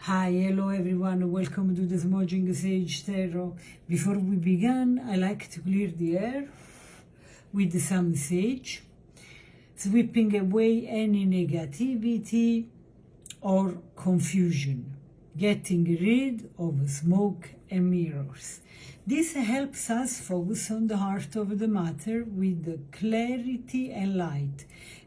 Hi, hello everyone, welcome to the Smudging Sage Tarot. Before we begin, I like to clear the air with some sage, sweeping away any negativity or confusion, getting rid of smoke and mirrors. This helps us focus on the heart of the matter with clarity and light.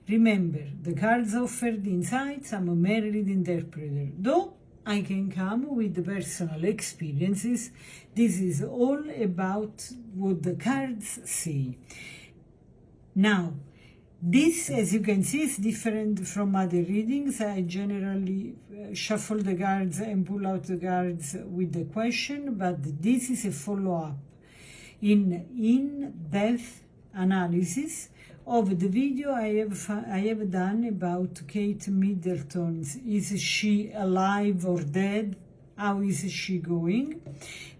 Remember, the cards offered insights. I'm a married interpreter, though I can come with personal experiences. This is all about what the cards say. Now, this, as you can see, is different from other readings. I generally shuffle the cards and pull out the cards with the question, but this is a follow-up in-depth analysis of the video I have done about Kate Middleton's Is She Alive or Dead? How is she going?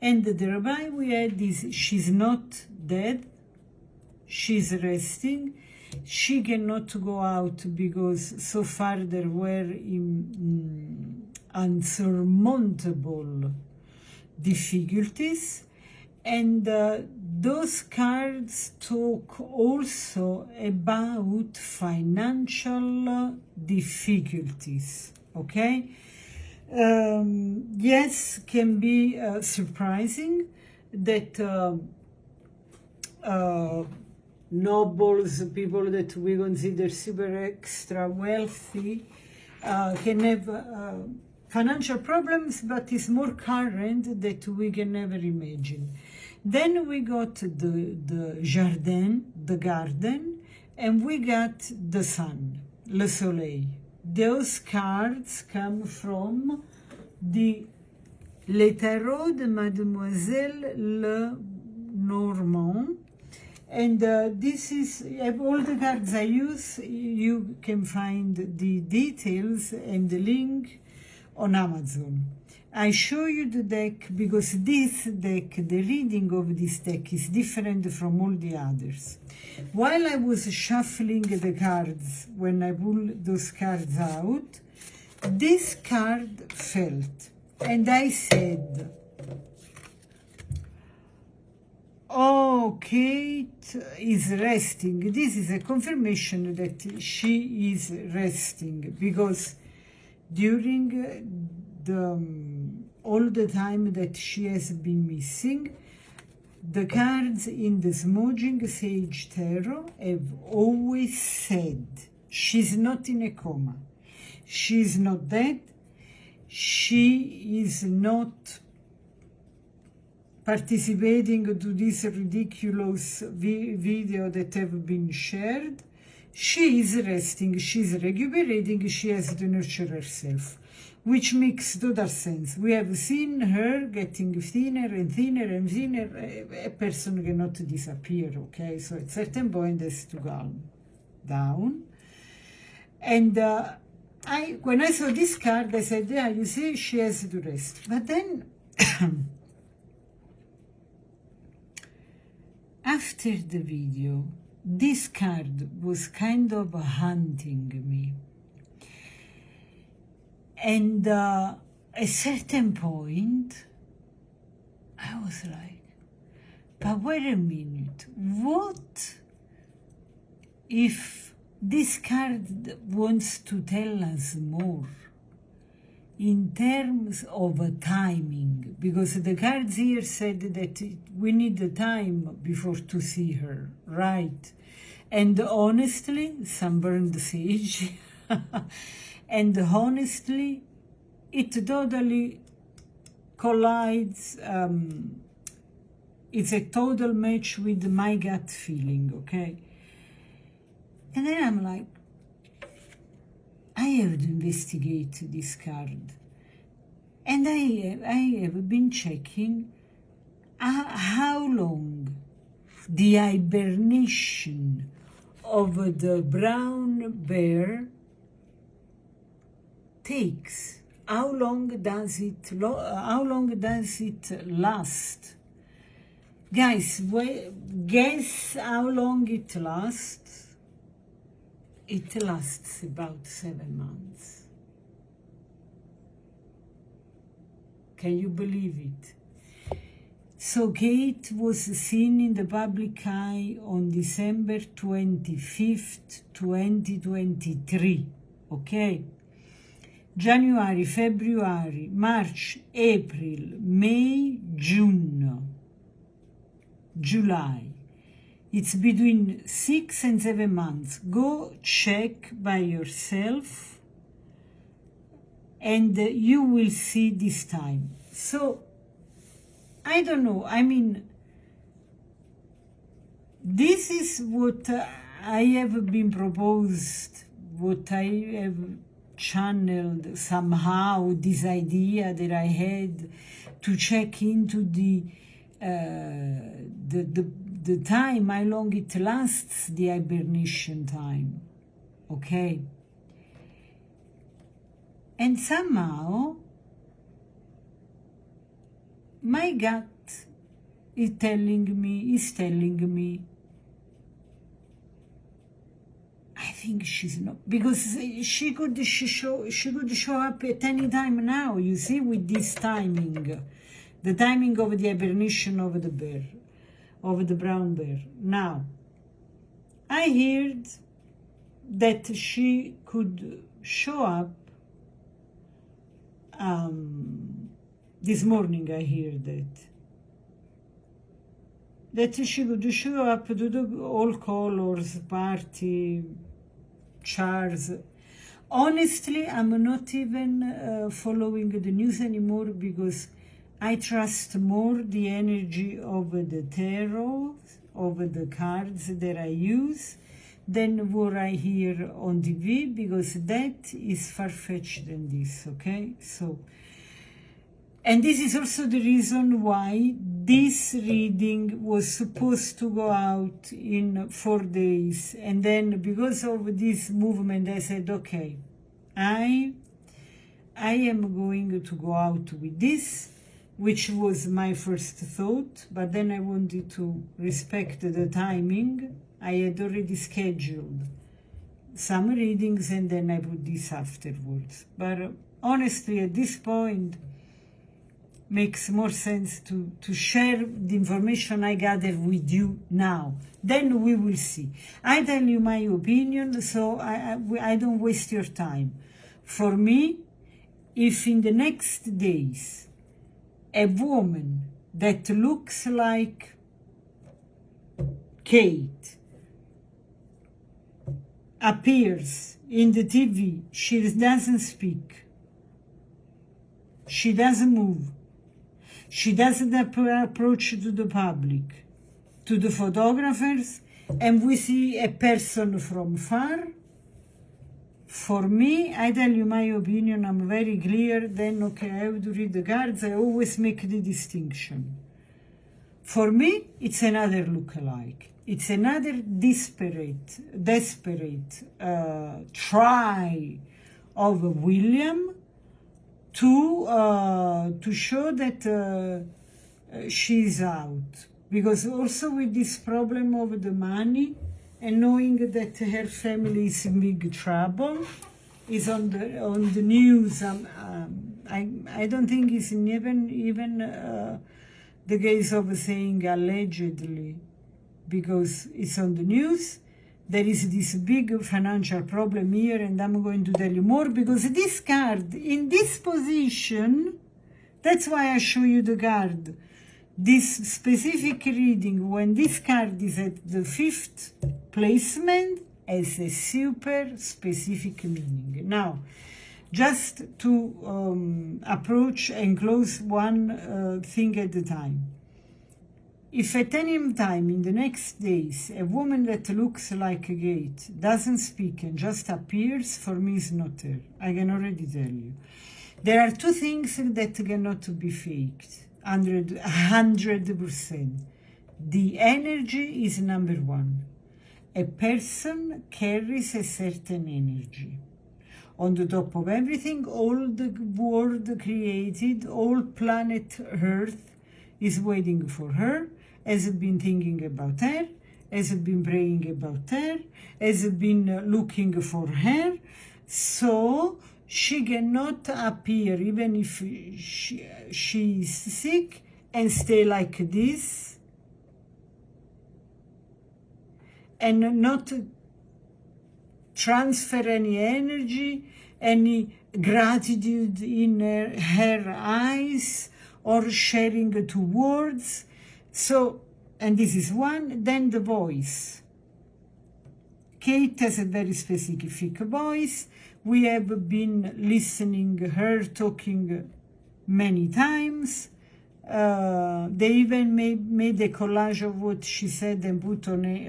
And the reply we had is she's not dead, she's resting. She cannot go out because so far there were unsurmountable difficulties. And those cards talk also about financial difficulties, okay? Yes, can be surprising that nobles, people that we consider super extra wealthy, can have financial problems, but it's more current that we can never imagine. Then we got the jardin, the garden, and we got the sun, le soleil. Those cards come from the Le Tarot de Mademoiselle Lenormand. And this is all the cards I use. You can find the details and the link on Amazon. I show you the deck because this deck, the reading of this deck is different from all the others. While I was shuffling the cards, when I pulled those cards out, this card felt, and I said, oh, Kate is resting. This is a confirmation that she is resting because during all the time that she has been missing, the cards in the Smudging Sage Tarot have always said she's not in a coma, she's not dead, she is not participating to this ridiculous video that have been shared. She is resting, she's recuperating, she has to nurture herself, which makes total sense. We have seen her getting thinner and thinner and thinner. A person cannot disappear, okay? So at a certain point, it has to calm down. And when I saw this card, I said, yeah, you see, she has to rest. But then, after the video, this card was kind of hunting me. And at a certain point, I was like, but wait a minute, what if this card wants to tell us more in terms of timing? Because the cards here said that we need the time before to see her, right? And honestly, sunburned sage, and honestly, it totally collides. It's a total match with my gut feeling, okay? And then I'm like, I have to investigate this card. And I have been checking how long the hibernation of the brown bear takes. How long does it last? Guys, guess how long it lasts? It lasts about 7 months. Can you believe it? So Kate was seen in the public eye on December 25th, 2023, okay? January, February, March, April, May, June, July. It's between 6 and 7 months. Go check by yourself and you will see this time. So, I don't know, I mean, this is what I have been proposed, what I have channeled somehow, this idea that I had to check into the time, how long it lasts, the hibernation time, okay? And somehow, my gut is telling me, I think she's not, because she could show up at any time now, you see, with this timing, the timing of the hibernation of the bear, of the brown bear. Now, I heard that she could show up, this morning I heard that she could show up to the all colors party, chars. Honestly, I'm not even following the news anymore because I trust more the energy of the tarot, of the cards that I use, than what I hear on TV, because that is far-fetched than this, okay? So, and this is also the reason why this reading was supposed to go out in 4 days. And then because of this movement, I said, okay, I am going to go out with this, which was my first thought, but then I wanted to respect the timing. I had already scheduled some readings and then I put this afterwards. But honestly, at this point, makes more sense to share the information I gather with you now. Then we will see. I tell you my opinion, so I don't waste your time. For me, if in the next days a woman that looks like Kate appears in the TV, she doesn't speak, she doesn't move, she doesn't approach to the public, to the photographers, and we see a person from far, for me, I tell you my opinion, I'm very clear, then okay, I have to read the cards, I always make the distinction. For me, it's another look-alike. It's another desperate try of William to show that she's out. Because also with this problem of the money and knowing that her family is in big trouble, is on the news. I don't think it's even the case of saying allegedly, because it's on the news. There is this big financial problem here, and I'm going to tell you more, because this card, in this position, that's why I show you the card. This specific reading, when this card is at the 5th placement, has a super specific meaning. Now, just to approach and close one thing at a time. If at any time in the next days a woman that looks like a Kate doesn't speak and just appears, for me is not her. I can already tell you. There are two things that cannot be faked. 100%. The energy is number one. A person carries a certain energy. On the top of everything, all the world created, all planet Earth is waiting for her, has been thinking about her, has been praying about her, has been looking for her. So she cannot appear even if she is sick and stay like this and not transfer any energy, any gratitude in her eyes, or sharing two words. So, and this is one. Then the voice. Kate has a very specific voice. We have been listening her talking many times. They even made a collage of what she said and put on a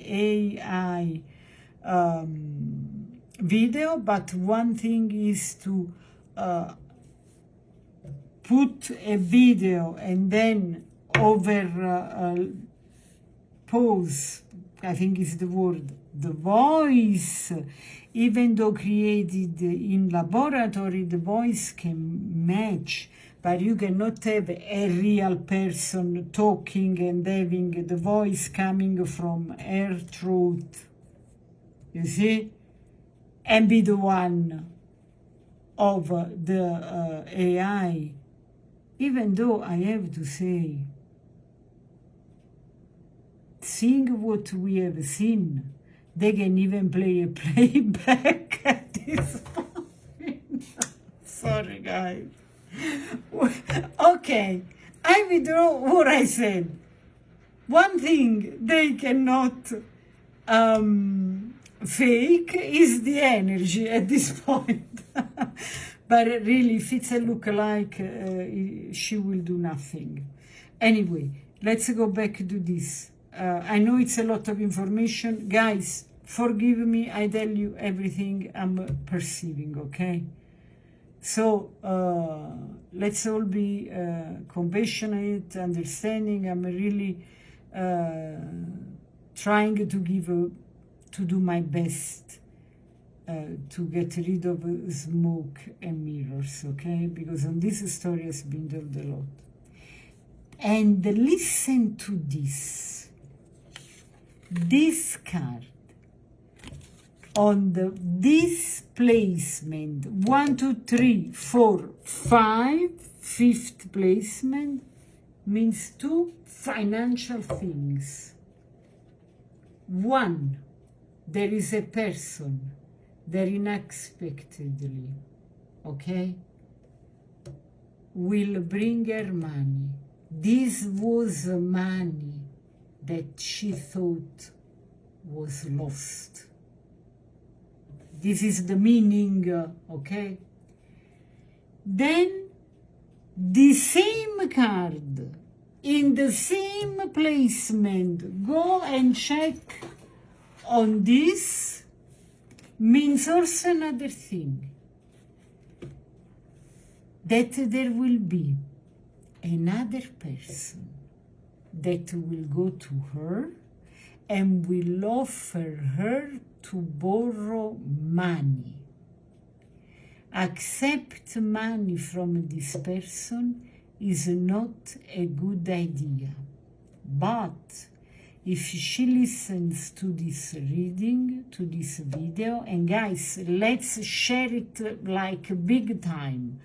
AI video. But one thing is to put a video and then over pose, I think is the word, the voice. Even though created in laboratory, the voice can match, but you cannot have a real person talking and having the voice coming from her throat, you see, and be the one of the AI. Even though I have to say, seeing what we have seen, they can even play a playback at this point. Sorry, guys. Okay, I withdraw what I said. One thing they cannot fake is the energy at this point. But really, if it's a look-alike, she will do nothing. Anyway, let's go back to this. I know it's a lot of information. Guys, forgive me, I tell you everything I'm perceiving, okay? So let's all be compassionate, understanding. I'm really trying to do my best to get rid of smoke and mirrors, okay? Because on this story has been told a lot. And listen to this. This card on this placement, 1, 2, 3, 4, 5, fifth placement, means two financial things. One, there is a person that unexpectedly, okay, will bring her money. This was money that she thought was lost. This is the meaning, okay? Then the same card in the same placement, go and check on this, means also another thing. That there will be another person that will go to her and will offer her to borrow money. Accept money from this person is not a good idea. But if she listens to this reading, to this video, and guys, let's share it like big time,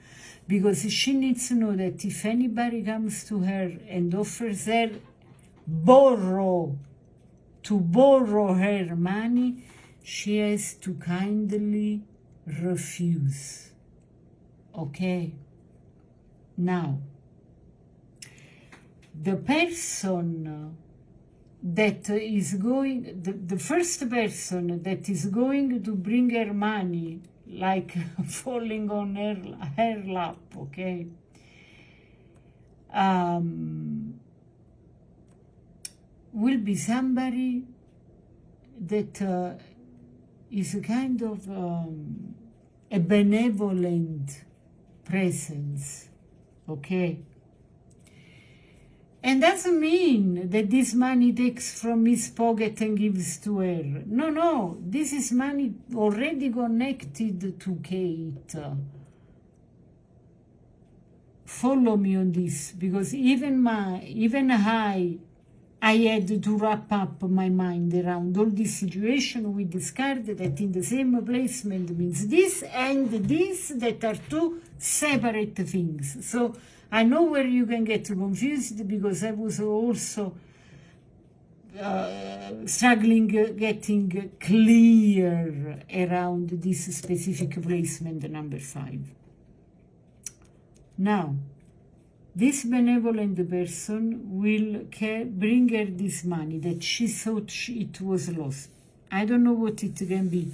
because she needs to know that if anybody comes to her and offers her to borrow her money, she has to kindly refuse. Okay? Now, the person that is going, the first person that is going to bring her money, like falling on her lap, okay? Will be somebody that is a kind of a benevolent presence, okay? And doesn't mean that this money takes from his pocket and gives to her. No, no, this is money already connected to Kate. Follow me on this, because even I I had to wrap up my mind around all this situation with this card that in the same placement means this and this, that are two separate things. So I know where you can get confused, because I was also struggling getting clear around this specific placement number 5. Now, this benevolent person will bring her this money that she thought it was lost. I don't know what it can be.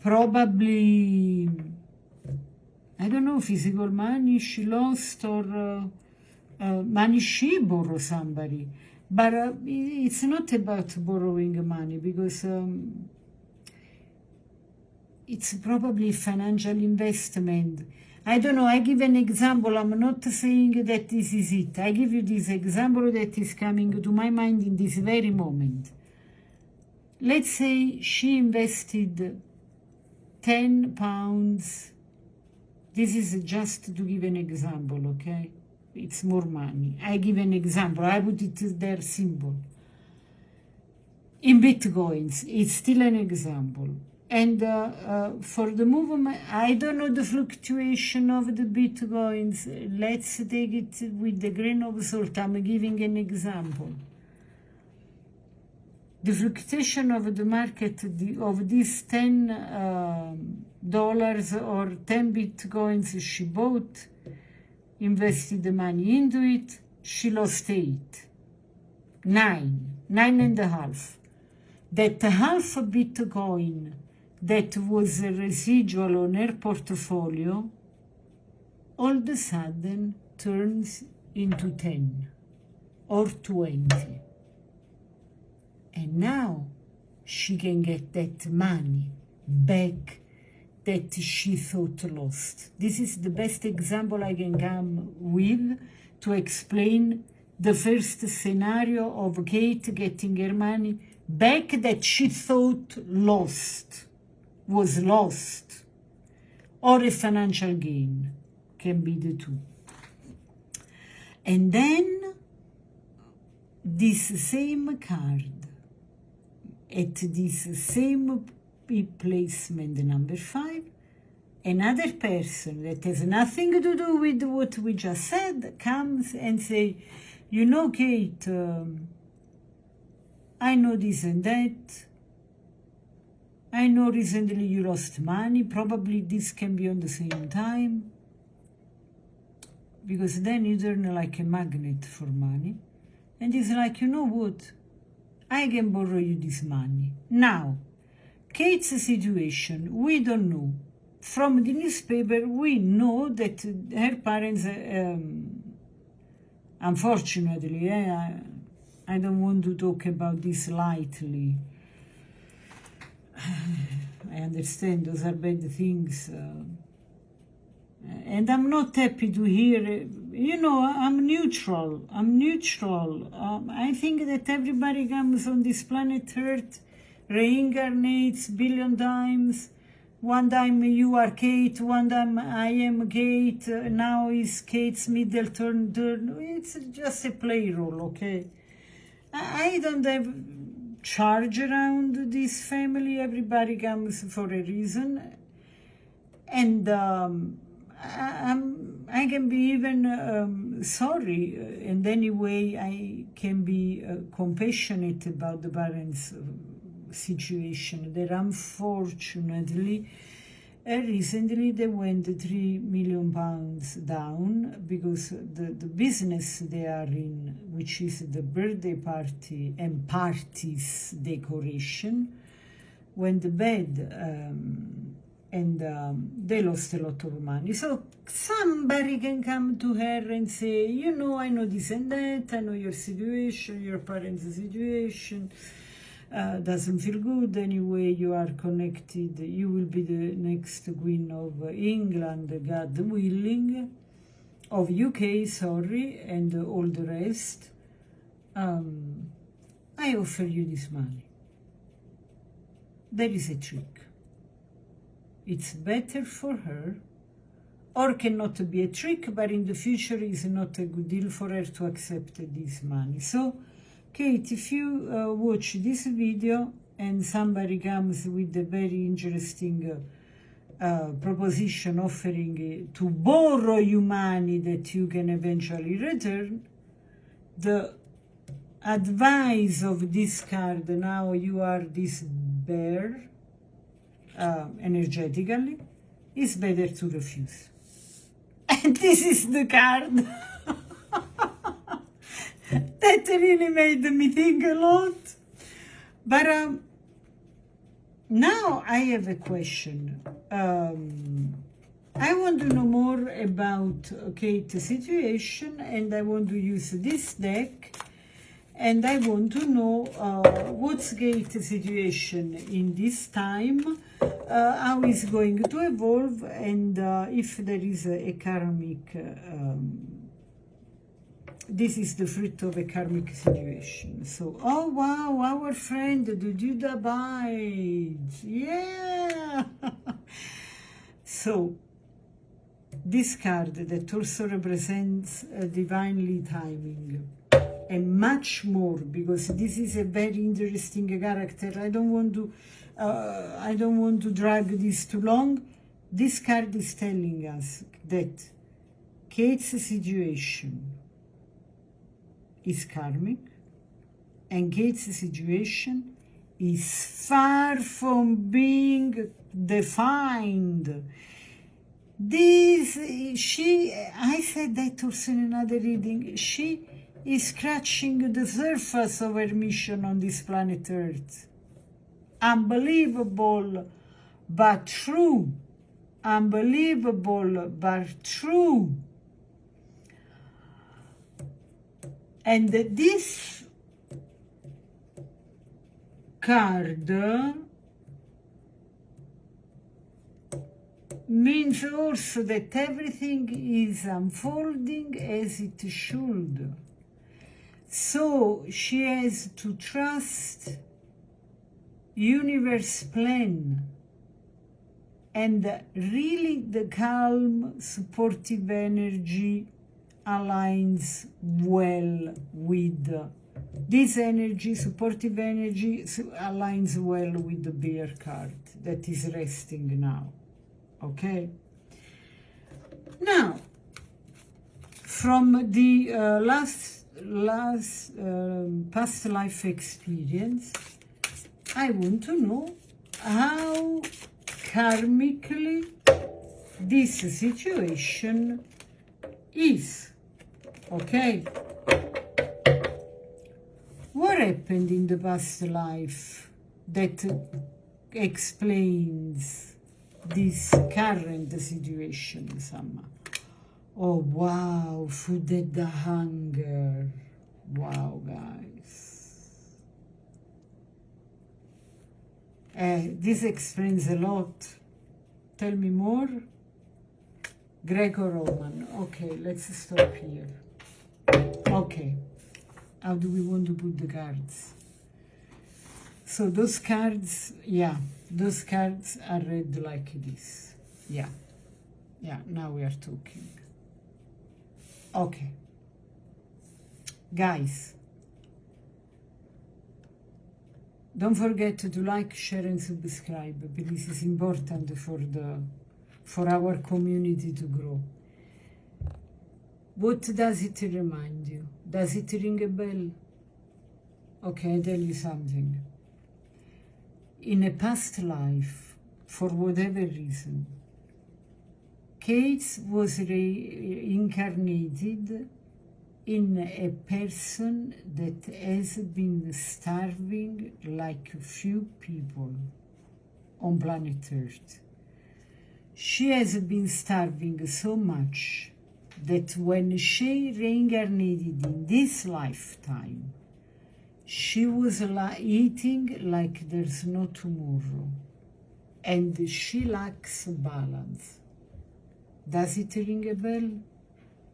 Probably, I don't know, physical money she lost, or money she borrowed somebody. But it's not about borrowing money, because it's probably financial investment. I don't know, I give an example. I'm not saying that this is it. I give you this example that is coming to my mind in this very moment. Let's say she invested 10 pounds. This is just to give an example, okay? It's more money. I give an example. I put it there simple. In Bitcoins, it's still an example. And for the movement, I don't know the fluctuation of the Bitcoins. Let's take it with a grain of salt. I'm giving an example. The fluctuation of the market of these $10 or 10 Bitcoins she bought, invested the money into it, she lost 8, 9.5. That half a Bitcoin that was a residual on her portfolio, all of a sudden turns into 10 or 20. And now she can get that money back that she thought lost. This is the best example I can come with to explain the first scenario of Kate getting her money back that she thought was lost, or a financial gain. Can be the two. And then this same card at this same placement number 5, another person that has nothing to do with what we just said comes and say, you know, Kate, I know this and that. I know recently you lost money. Probably this can be on the same time, because then you turn like a magnet for money. And it's like, you know what? I can borrow you this money. Now, Kate's situation, we don't know. From the newspaper, we know that her parents, unfortunately, I don't want to talk about this lightly. I understand those are bad things. And I'm not happy to hear, you know, I'm neutral. I think that everybody comes on this planet Earth, reincarnates billion times. One time you are Kate, one time I am Kate, now is Kate's Middleton turn. It's just a play role, okay? I don't have charge around this family. Everybody comes for a reason. And I can be even sorry, and anyway I can be compassionate about the parents' situation. That unfortunately, recently they went 3 million pounds down because the business they are in, which is the birthday party and parties decoration, went bad. And they lost a lot of money. So somebody can come to her and say, you know, I know this and that, I know your situation, your parents' situation, doesn't feel good. Anyway, you are connected. You will be the next Queen of England, God willing, of UK, sorry, and all the rest. I offer you this money. There is a trick. It's better for her, or cannot be a trick, but in the future is not a good deal for her to accept this money. So Kate, if you watch this video and somebody comes with a very interesting proposition offering to borrow you money that you can eventually return, the advice of this card, now you are this bear energetically, is better to refuse. And this is the card that really made me think a lot. But now I have a question. I want to know more about Kate's situation, and I want to use this deck, and I want to know what's Kate's situation in this time, how it's going to evolve, and if there is a karmic, this is the fruit of a karmic situation. So, oh wow, our friend, the Judah bites, yeah! So, this card that also represents divinely timing, and much more, because this is a very interesting character. I don't want to drag this too long. This card is telling us that Kate's situation is karmic, and Kate's situation is far from being defined. I said that also in another reading, she is scratching the surface of her mission on this planet Earth. Unbelievable, but true. Unbelievable, but true. And this card means also that everything is unfolding as it should. So she has to trust universe plan, and really the calm, supportive energy aligns well with this energy. Supportive energy aligns well with the bear card that is resting now. Okay, now from the past life experience, I want to know how karmically this situation is. Okay, what happened in the past life that explains this current situation somehow? Oh wow, food and the hunger. Wow, guys. This explains a lot. Tell me more. Greco-Roman. Okay, let's stop here. Okay, how do we want to put the cards? So those cards, yeah, those cards are read like this. Yeah, now we are talking. Okay, guys, don't forget to like, share and subscribe, because it's important for our community to grow. What does it remind you? Does it ring a bell? Okay, I'll tell you something. In a past life, for whatever reason, Kate was reincarnated in a person that has been starving like few people on planet Earth. She has been starving so much that when she reincarnated in this lifetime, she was eating like there's no tomorrow, and she lacks balance. Does it ring a bell?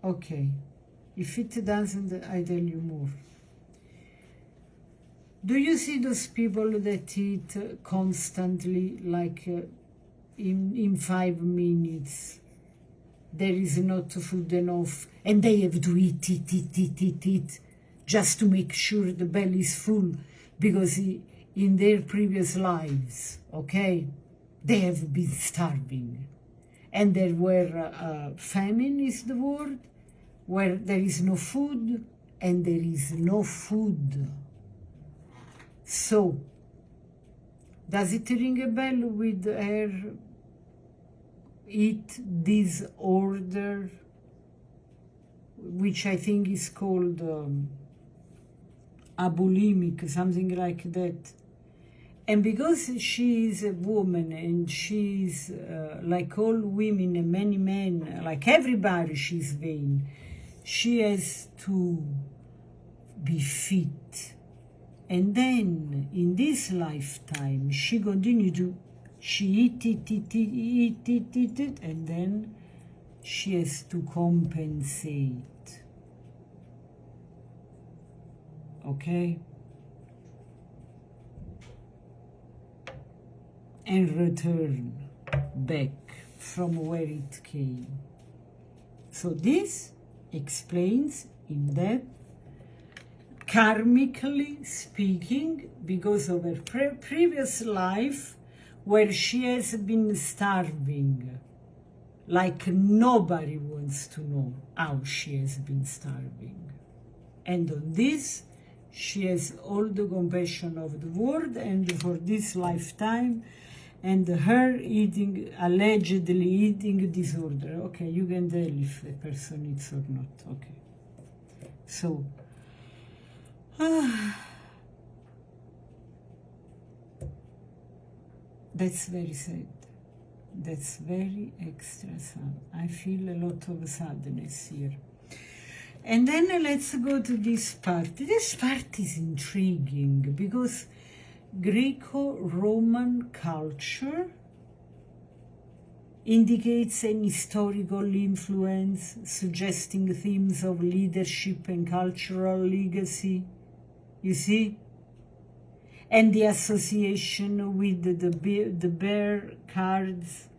Okay. If it doesn't, I tell you more. Do you see those people that eat constantly, like in 5 minutes? There is not food enough, and they have to eat. just to make sure the belly is full, because in their previous lives, okay, they have been starving. And there were, famine is the word, where there is no food, and there is no food. So, does it ring a bell with her eat disorder, which I think is called abulimic, something like that? And because she is a woman and she's like all women and many men, like everybody, she's vain, she has to be fit. And then in this lifetime, she continued to, she eat, and then she has to compensate. Okay? And return back from where it came. So this explains in depth, karmically speaking, because of her previous life, where she has been starving, like nobody wants to know how she has been starving. And on this, she has all the compassion of the world, and for this lifetime, and her eating, allegedly eating disorder. Okay, you can tell if a person eats or not. Okay. So, that's very sad. That's very extra sad. I feel a lot of sadness here. And then let's go to this part. This part is intriguing because Greco-Roman culture indicates an historical influence, suggesting themes of leadership and cultural legacy. You see? And the association with the bear cards,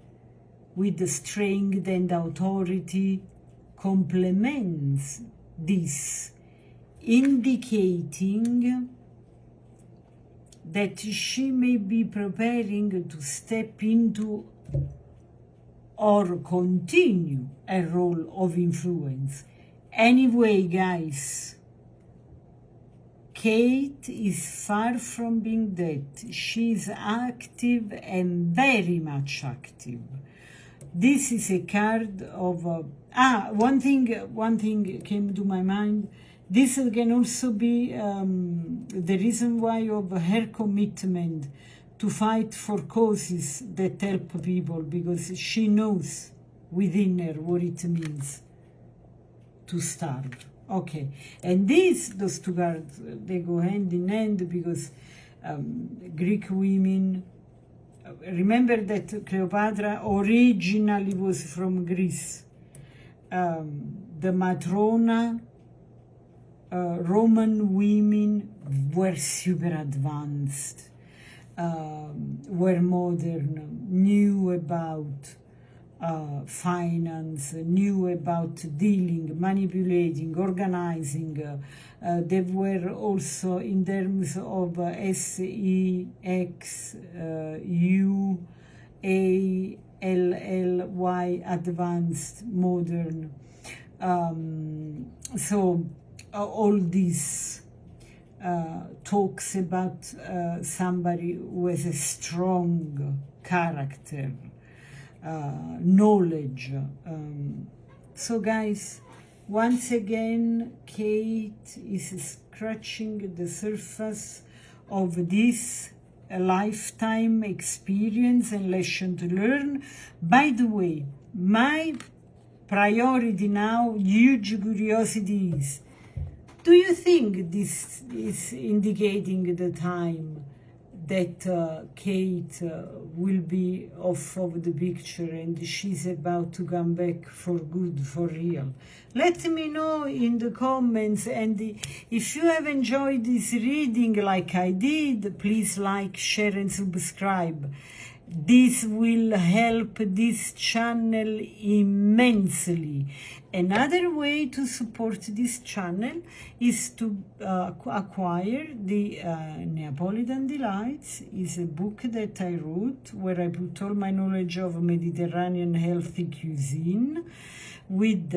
with the strength and authority, complements this, indicating that she may be preparing to step into or continue a role of influence. Anyway, guys, Kate is far from being dead. She is active and very much active. This is a card of one thing came to my mind. This can also be the reason why of her commitment to fight for causes that help people, because she knows within her what it means to starve. Okay, and those two cards, they go hand in hand, because Greek women, remember that Cleopatra originally was from Greece. The Matrona, Roman women were super advanced, were modern, knew about finance, knew about dealing, manipulating, organizing. They were also, in terms of SEXUALLY, advanced, modern. So all this talks about somebody who has a strong character, knowledge. So guys, once again, Kate is scratching the surface of this lifetime experience and lesson to learn. By the way, my priority now, huge curiosity is, do you think this is indicating the time that Kate will be off of the picture and she's about to come back for good, for real? Let me know in the comments, and if you have enjoyed this reading like I did, please like, share and subscribe. This will help this channel immensely. Another way to support this channel is to acquire the Neapolitan Delights. Is a book that I wrote where I put all my knowledge of Mediterranean healthy cuisine with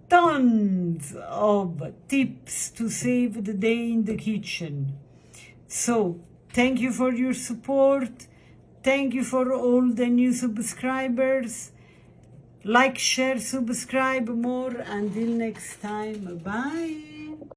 tons of tips to save the day in the kitchen. So, thank you for your support. Thank you for all the new subscribers. Like, share, subscribe more. Until next time, bye.